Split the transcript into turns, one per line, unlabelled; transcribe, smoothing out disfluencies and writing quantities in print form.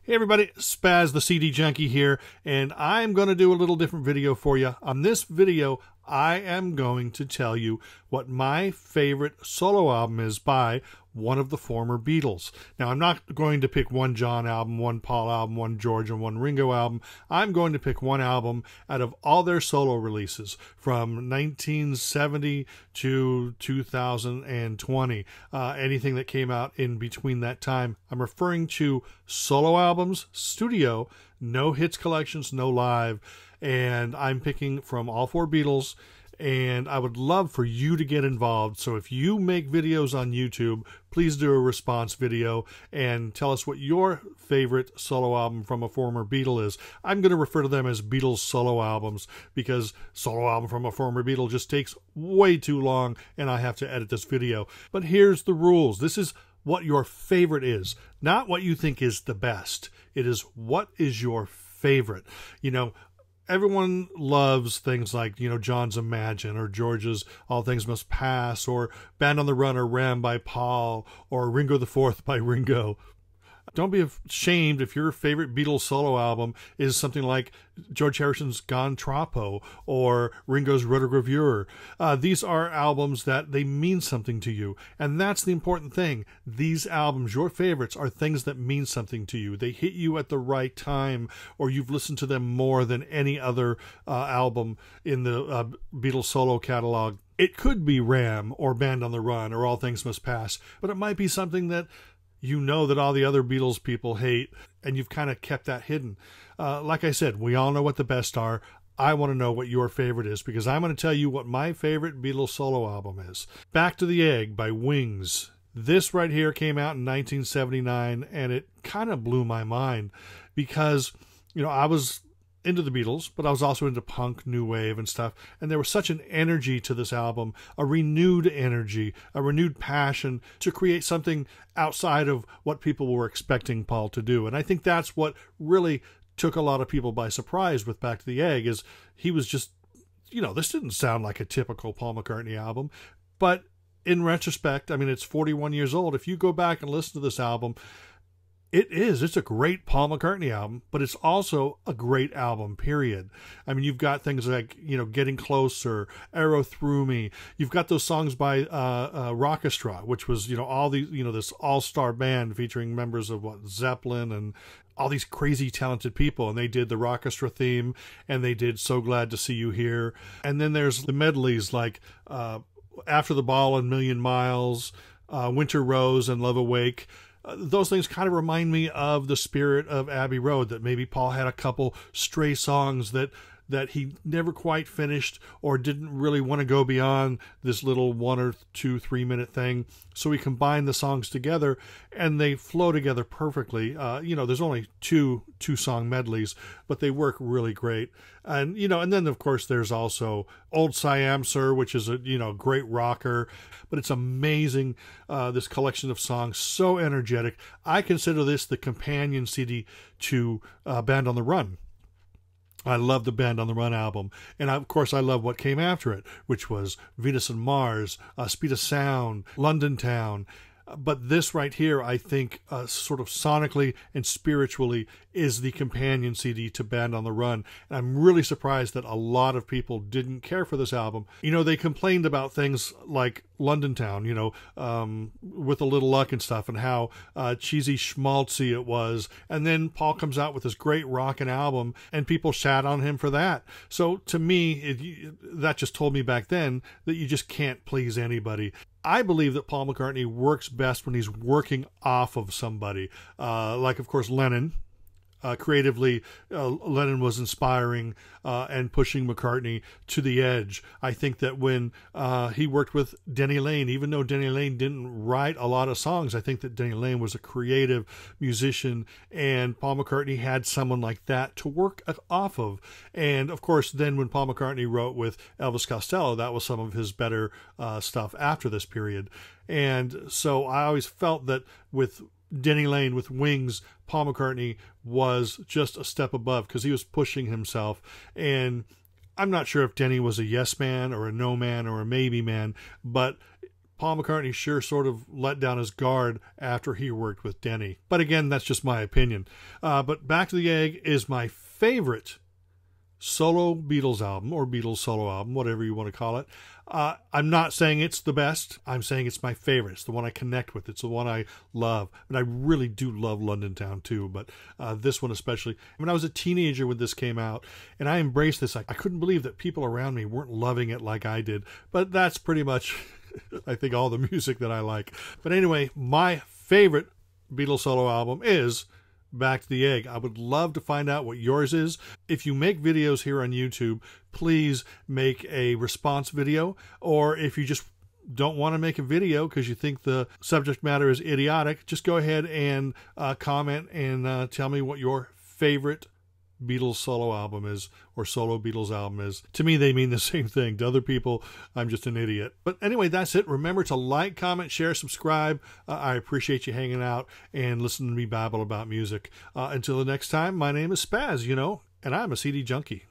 Hey everybody, Spaz the CD Junkie here, and I'm going to do a little different video for you. On this video, I am going to tell you what my favorite solo album is by one of the former Beatles. Now, I'm not going to pick one John album, one Paul album, one George, and one Ringo album. I'm going to pick one album out of all their solo releases from 1970 to 2020. Anything that came out in between that time. I'm referring to solo albums, studio, no hits collections, no live. And I'm picking from all four Beatles, and I would love for you to get involved. So if you make videos on YouTube, please do a response video and tell us what your favorite solo album from a former Beatle is. I'm going to refer to them as Beatles solo albums because solo album from a former Beatle just takes way too long and I have to edit this video. But here's the rules. This is what your favorite is, not what you think is the best. It is what is your favorite. You know, everyone loves things like, you know, John's Imagine or George's All Things Must Pass or Band on the Run or Ram by Paul or Ringo the Fourth by Ringo. Don't be ashamed if your favorite Beatles solo album is something like George Harrison's Gone Troppo or Ringo's Rotogravure. These are albums that they mean something to you. And that's the important thing. These albums, your favorites, are things that mean something to you. They hit you at the right time, or you've listened to them more than any other album in the Beatles solo catalog. It could be Ram or Band on the Run or All Things Must Pass, but it might be something that you know that all the other Beatles people hate, and you've kind of kept that hidden. Like I said, we all know what the best are. I want to know what your favorite is, because I'm going to tell you what my favorite Beatles solo album is. Back to the Egg by Wings. This right here came out in 1979, and it kind of blew my mind because, you know, I was into the Beatles, but I was also into punk, new wave and stuff. And there was such an energy to this album, a renewed energy, a renewed passion to create something outside of what people were expecting Paul to do. And I think that's what really took a lot of people by surprise with Back to the Egg, is he was just, you know, this didn't sound like a typical Paul McCartney album. But in retrospect, I mean, it's 41 years old. If you go back and listen to this album, it's a great Paul McCartney album, but it's also a great album, period. I mean, you've got things like, you know, Getting Closer, Arrow Through Me. You've got those songs by Rockestra, which was, you know, all these, you know, this all-star band featuring members of Zeppelin and all these crazy talented people. And they did the Rockestra theme, and they did So Glad to See You Here. And then there's the medleys like After the Ball and Million Miles, Winter Rose and Love Awake. Those things kind of remind me of the spirit of Abbey Road, that maybe Paul had a couple stray songs that he never quite finished or didn't really want to go beyond this little 1 or 2, 3 minute thing. So he combined the songs together and they flow together perfectly. You know, there's only two song medleys, but they work really great. And, you know, and then of course there's also Old Siam Sir, which is a, you know, great rocker, but it's amazing. This collection of songs, so energetic. I consider this the companion CD to Band on the Run. I love the Band on the Run album. And of course, I love what came after it, which was Venus and Mars, Speed of Sound, London Town. But this right here, I think, sort of sonically and spiritually is the companion CD to Band on the Run. And I'm really surprised that a lot of people didn't care for this album. You know, they complained about things like London Town, you know, with a little luck and stuff, and how cheesy schmaltzy it was. And then Paul comes out with this great rockin' album, and people shat on him for that. So to me, that just told me back then that you just can't please anybody. I believe that Paul McCartney works best when he's working off of somebody. Like, of course, Lennon. Creatively, Lennon was inspiring and pushing McCartney to the edge. I think that when he worked with Denny Laine, even though Denny Laine didn't write a lot of songs, I think that Denny Laine was a creative musician, and Paul McCartney had someone like that to work off of. And of course, then when Paul McCartney wrote with Elvis Costello, that was some of his better stuff after this period. And so I always felt that with Denny Laine, with Wings, Paul McCartney was just a step above because he was pushing himself. And I'm not sure if Denny was a yes man or a no man or a maybe man, but Paul McCartney sure sort of let down his guard after he worked with Denny. But again, that's just my opinion. But Back to the Egg is my favorite solo Beatles album, or Beatles solo album, whatever you want to call it. I'm not saying it's the best. I'm saying it's my favorite. It's the one I connect with. It's the one I love. And I really do love London Town too, but this one especially. When I was a teenager when this came out, and I embraced this, I couldn't believe that people around me weren't loving it like I did. But that's pretty much, I think, all the music that I like. But anyway, my favorite Beatles solo album is Back to the Egg. I would love to find out what yours is. If you make videos here on YouTube, please make a response video, or if you just don't want to make a video because you think the subject matter is idiotic, just go ahead and comment and tell me what your favorite Beatles solo album is, or solo Beatles album is. To me, they mean the same thing. To other people, I'm just an idiot. But anyway, that's it. Remember to like, comment, share, subscribe. I appreciate you hanging out and listening to me babble about music. Until the next time, my name is SPAZ, and I'm a CD junkie.